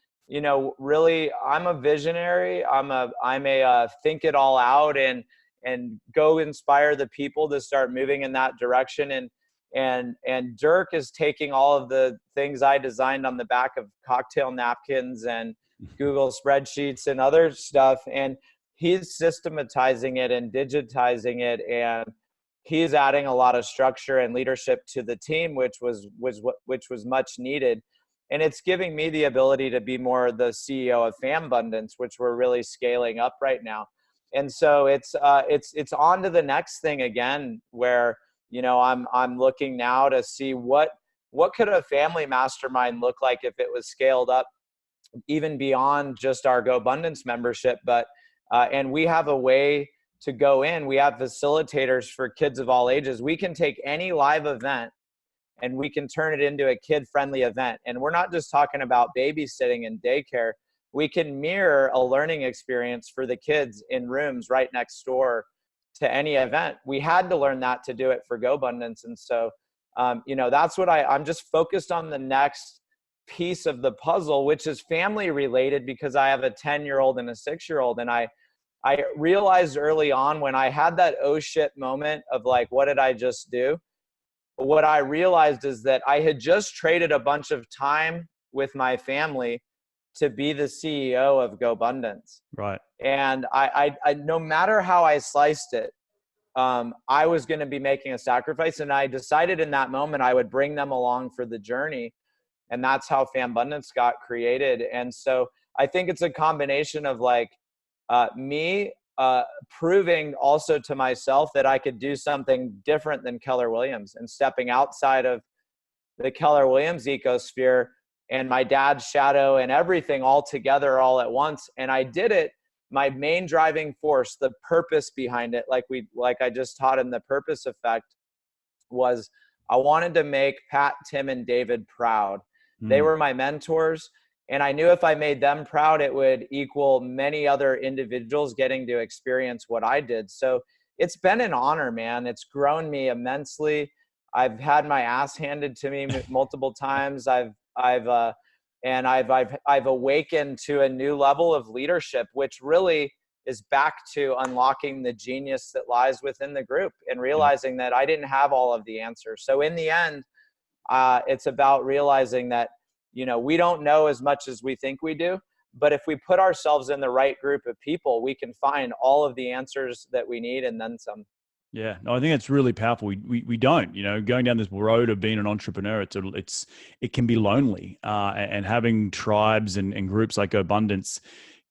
really, I'm a visionary. I'm a think it all out and go inspire the people to start moving in that direction. And Dirk is taking all of the things I designed on the back of cocktail napkins and Google spreadsheets and other stuff, and he's systematizing it and digitizing it, and he's adding a lot of structure and leadership to the team, which was much needed. And it's giving me the ability to be more the CEO of FamBundance, which we're really scaling up right now. And so it's on to the next thing again, where I'm looking now to see what could a family mastermind look like if it was scaled up even beyond just our GoBundance membership. But and we have a way to go in. We have facilitators for kids of all ages. We can take any live event and we can turn it into a kid-friendly event. And we're not just talking about babysitting and daycare. We can mirror a learning experience for the kids in rooms right next door to any event. We had to learn that to do it for GoBundance. And so, that's what I'm just focused on the next piece of the puzzle, which is family related, because I have a 10-year-old and a 6-year-old. And I realized early on, when I had that oh shit moment of like, what did I just do? What I realized is that I had just traded a bunch of time with my family to be the CEO of GoBundance. Right. And I no matter how I sliced it, I was going to be making a sacrifice. And I decided in that moment I would bring them along for the journey. And that's how FamBundance got created. And so I think it's a combination of like me proving also to myself that I could do something different than Keller Williams, and stepping outside of the Keller Williams ecosphere and my dad's shadow and everything all together all at once. And I did it. My main driving force, the purpose behind it, like I just taught in the purpose effect, was I wanted to make Pat, Tim, and David proud. They were my mentors. And I knew if I made them proud, it would equal many other individuals getting to experience what I did. So it's been an honor, man. It's grown me immensely. I've had my ass handed to me multiple times. I've awakened to a new level of leadership, which really is back to unlocking the genius that lies within the group and realizing that I didn't have all of the answers. So in the end, it's about realizing that, we don't know as much as we think we do, but if we put ourselves in the right group of people, we can find all of the answers that we need and then some. Yeah, no, I think it's really powerful. We don't, going down this road of being an entrepreneur, it can be lonely, and having tribes and groups like GoBundance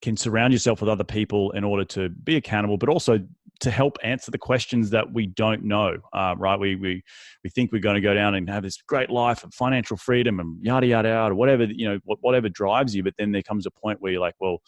can surround yourself with other people in order to be accountable, but also to help answer the questions that we don't know, right? We think we're going to go down and have this great life of financial freedom and yada, yada, yada, whatever, whatever drives you. But then there comes a point where you're like, well,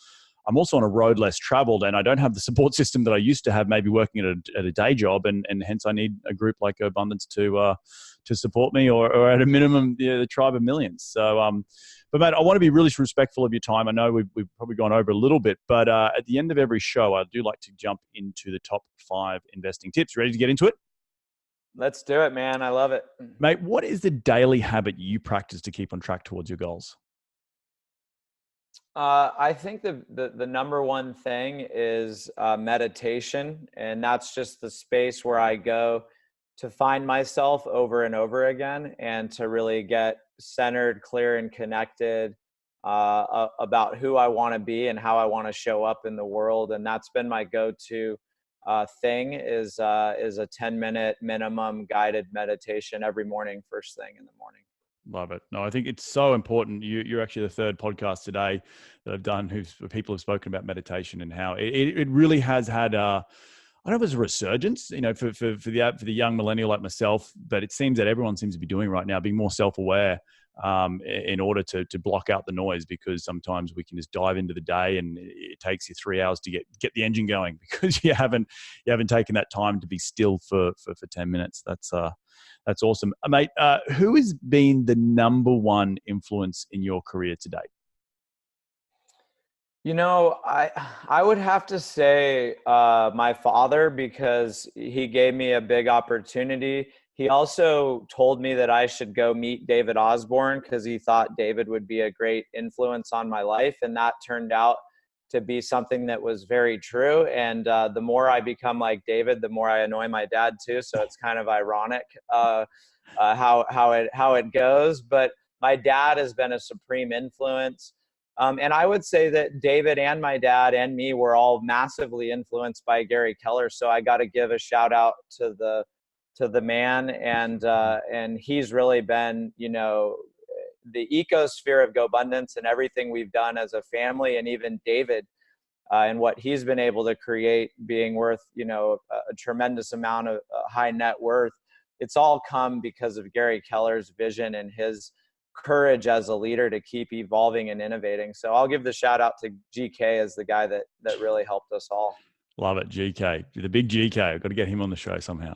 I'm also on a road less traveled, and I don't have the support system that I used to have, maybe working at a day job, and hence I need a group like GoBundance to support me, or at a minimum, the Tribe of Millions. So, but mate, I want to be really respectful of your time. I know we've probably gone over a little bit, but at the end of every show, I do like to jump into the top 5 investing tips. Ready to get into it? Let's do it, man. I love it. Mate, what is the daily habit you practice to keep on track towards your goals? I think the number one thing is meditation, and that's just the space where I go to find myself over and over again, and to really get centered, clear, and connected about who I want to be and how I want to show up in the world. And that's been my go-to thing is a 10-minute minimum guided meditation every morning, first thing in the morning. Love it. No, I think it's so important. You're actually the third podcast today that I've done where people have spoken about meditation and how it really has had I don't know if it's a resurgence, for the young millennial like myself, but it seems that everyone seems to be doing right now, being more self-aware in order to block out the noise, because sometimes we can just dive into the day and it takes you 3 hours to get the engine going because you haven't taken that time to be still for 10 minutes. That's awesome. Mate, who has been the number one influence in your career to date? I would have to say my father, because he gave me a big opportunity. He also told me that I should go meet David Osborne because he thought David would be a great influence on my life. And that turned out to be something that was very true. And the more I become like David, the more I annoy my dad too. So it's kind of ironic how it goes. But my dad has been a supreme influence. And I would say that David and my dad and me were all massively influenced by Gary Keller. So I got to give a shout out to the man, and he's really been, the ecosphere of GoBundance and everything we've done as a family, and even David and what he's been able to create, being worth, a tremendous amount of high net worth. It's all come because of Gary Keller's vision and his courage as a leader to keep evolving and innovating. So I'll give the shout out to GK as the guy that really helped us all. Love it, GK, the big GK. I've got to get him on the show somehow.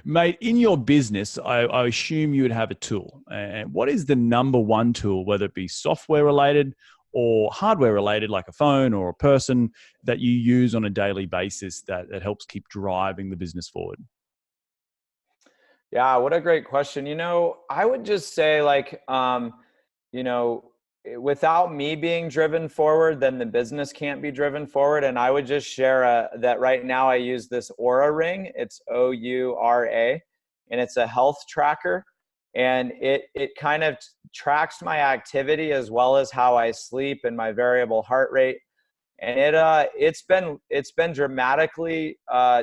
Mate, in your business, I assume you would have a tool. And what is the number one tool, whether it be software related or hardware related, like a phone or a person, that you use on a daily basis that helps keep driving the business forward? Yeah, what a great question. I would just say without me being driven forward, then the business can't be driven forward. And I would just share that right now I use this Oura ring. It's OURA, and it's a health tracker. And it kind of tracks my activity as well as how I sleep and my variable heart rate. And it's been dramatically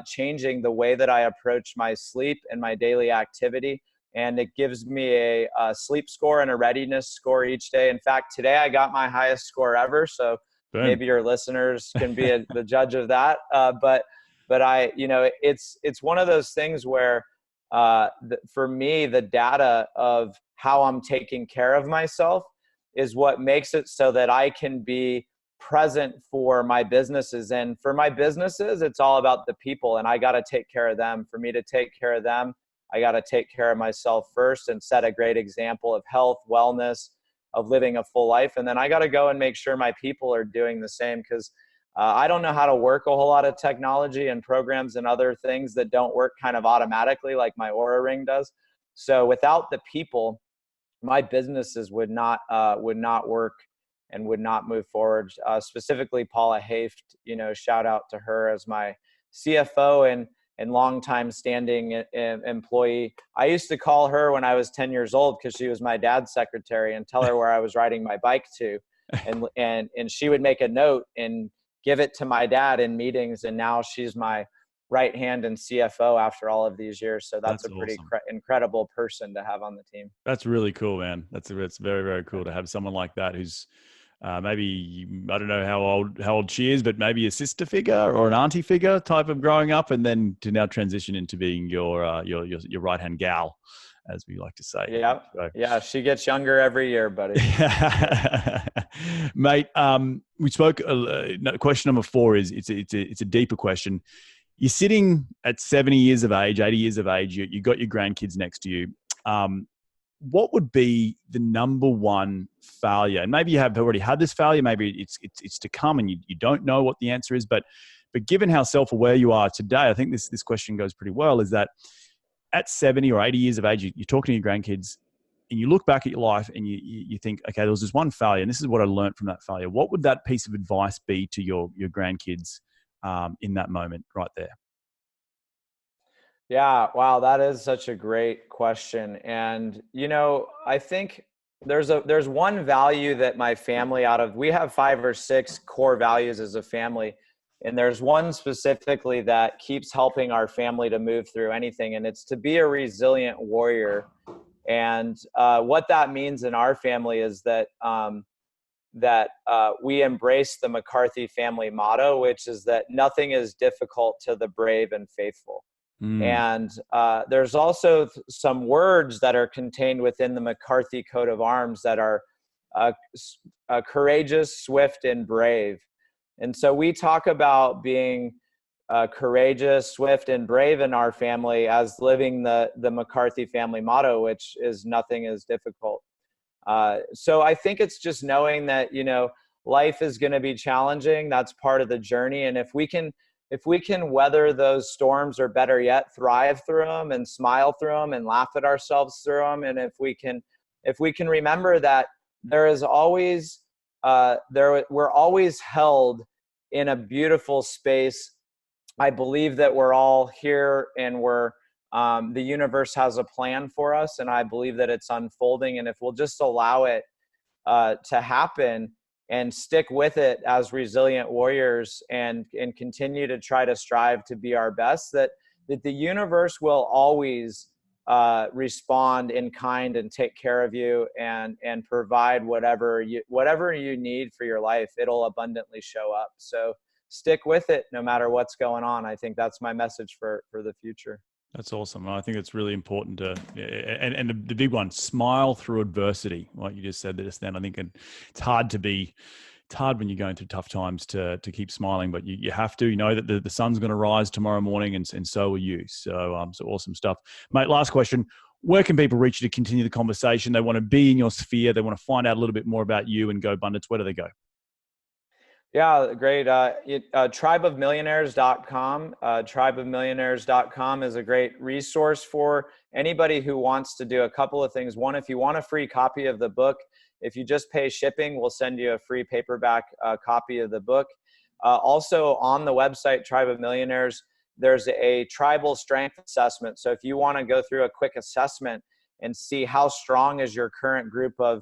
changing the way that I approach my sleep and my daily activity. And it gives me a sleep score and a readiness score each day. In fact, today I got my highest score ever. So Boom. Maybe your listeners can be the judge of that. But it's one of those things where for me, the data of how I'm taking care of myself is what makes it so that I can be present for my businesses. And for my businesses, it's all about the people, and I got to take care of them. For me to take care of them, I got to take care of myself first and set a great example of health, wellness, of living a full life. And then I got to go and make sure my people are doing the same, because I don't know how to work a whole lot of technology and programs and other things that don't work kind of automatically like my Oura ring does. So without the people, my businesses would not work and would not move forward. Specifically, Paula Haft, shout out to her as my CFO and longtime standing employee. I used to call her when I was 10 years old because she was my dad's secretary, and tell her where I was riding my bike to. And she would make a note and give it to my dad in meetings. And now she's my right hand and CFO after all of these years. So that's a pretty awesome. incredible person to have on the team. That's really cool, man. It's very, very cool to have someone like that who's maybe, I don't know how old she is, but maybe a sister figure or an auntie figure type of growing up, and then to now transition into being your right hand gal, as we like to say. Yeah. So, Yeah. She gets younger every year, buddy. mate. We spoke. Question number 4 is it's a deeper question. You're sitting at 70 years of age, 80 years of age. You got your grandkids next to you. What would be the number one failure? And maybe you have already had this failure. Maybe it's to come, and you don't know what the answer is. But given how self-aware you are today, I think this question goes pretty well. Is that at 70 or 80 years of age, you're talking to your grandkids, and you look back at your life, and you think, okay, there was this one failure, and this is what I learned from that failure. What would that piece of advice be to your grandkids in that moment right there? Yeah, wow, that is such a great question. And I think there's one value that my family, we have 5 or 6 core values as a family, and there's one specifically that keeps helping our family to move through anything, and it's to be a resilient warrior. And what that means in our family is that we embrace the McCarthy family motto, which is that nothing is difficult to the brave and faithful. And there's also some words that are contained within the McCarthy coat of arms that are courageous, swift, and brave. And so we talk about being courageous, swift, and brave in our family as living the McCarthy family motto, which is nothing is difficult. So I think it's just knowing that, life is going to be challenging. That's part of the journey. And if we can weather those storms, or better yet, thrive through them and smile through them and laugh at ourselves through them. And if we can remember that there is always, we're always held in a beautiful space. I believe that we're all here, and the universe has a plan for us. And I believe that it's unfolding. And if we'll just allow it to happen, and stick with it as resilient warriors, and continue to try to strive to be our best, that the universe will always respond in kind and take care of you, and provide whatever you need for your life. It'll abundantly show up. So stick with it no matter what's going on. I think that's my message for the future. That's awesome. I think it's really important to, and the big one, smile through adversity. Like you just said just then, I think it's hard when you're going through tough times to keep smiling, but you have to, know that the sun's going to rise tomorrow morning, and so will you. So awesome stuff. Mate, last question. Where can people reach you to continue the conversation? They want to be in your sphere. They want to find out a little bit more about you and GoBundance. Where do they go? Yeah, great. Tribeofmillionaires.com. Tribeofmillionaires.com is a great resource for anybody who wants to do a couple of things. One, if you want a free copy of the book, if you just pay shipping, we'll send you a free paperback copy of the book. Also on the website, Tribe of Millionaires, there's a tribal strength assessment. So if you want to go through a quick assessment and see how strong is your current group of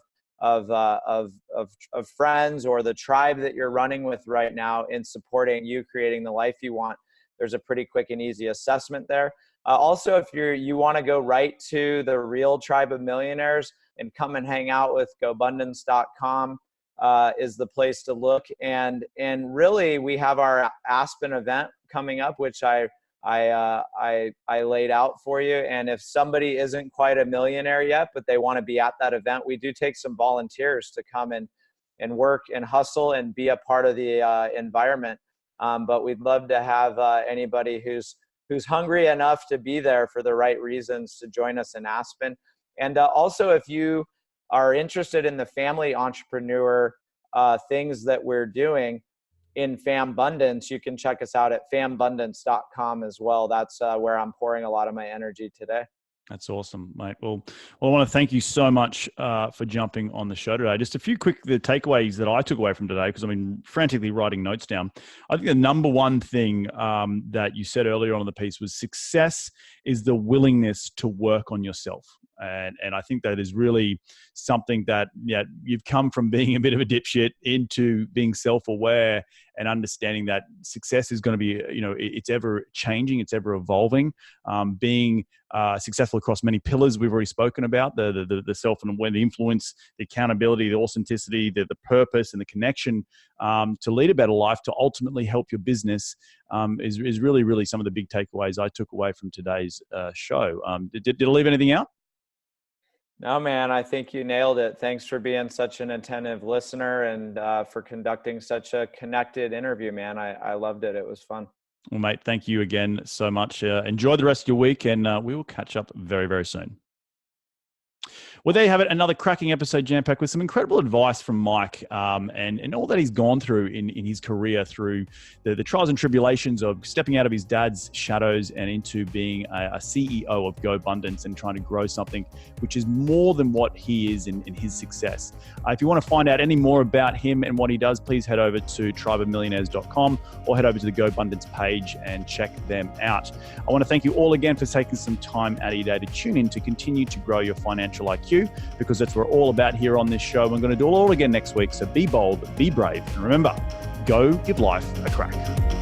friends, or the tribe that you're running with right now in supporting you creating the life you want, there's a pretty quick and easy assessment there. Also, if you want to go right to the real Tribe of Millionaires and come and hang out with GoBundance.com is the place to look. And really, we have our Aspen event coming up, which I laid out for you. And if somebody isn't quite a millionaire yet, but they want to be at that event, we do take some volunteers to come and work and hustle and be a part of the environment. But we'd love to have anybody who's hungry enough to be there for the right reasons to join us in Aspen. And also, if you are interested in the family entrepreneur things that we're doing in FamBundance, you can check us out at fambundance.com as well. That's where I'm pouring a lot of my energy today. That's awesome, mate. Well, I want to thank you so much for jumping on the show today. Just a few quick takeaways that I took away from today, because I've been frantically writing notes down. I think the number one thing that you said earlier on in the piece was success is the willingness to work on yourself. And I think that is really something that you've come from being a bit of a dipshit into being self-aware and understanding that success is going to be, it's ever changing, it's ever evolving. Being successful across many pillars we've already spoken about, the self and the influence, the accountability, the authenticity, the purpose and the connection to lead a better life, to ultimately help your business is really, really some of the big takeaways I took away from today's show. Did I leave anything out? No, man, I think you nailed it. Thanks for being such an attentive listener and for conducting such a connected interview, man. I loved it. It was fun. Well, mate, thank you again so much. Enjoy the rest of your week, and we will catch up very, very soon. Well, there you have it. Another cracking episode jam-packed with some incredible advice from Mike and all that he's gone through in his career through the trials and tribulations of stepping out of his dad's shadows and into being a CEO of GoBundance and trying to grow something which is more than what he is in his success. If you want to find out any more about him and what he does, please head over to tribeofmillionaires.com or head over to the GoBundance page and check them out. I want to thank you all again for taking some time out of your day to tune in to continue to grow your financial IQ, because that's what we're all about here on this show. We're going to do it all again next week. So be bold, be brave, and remember, go give life a crack.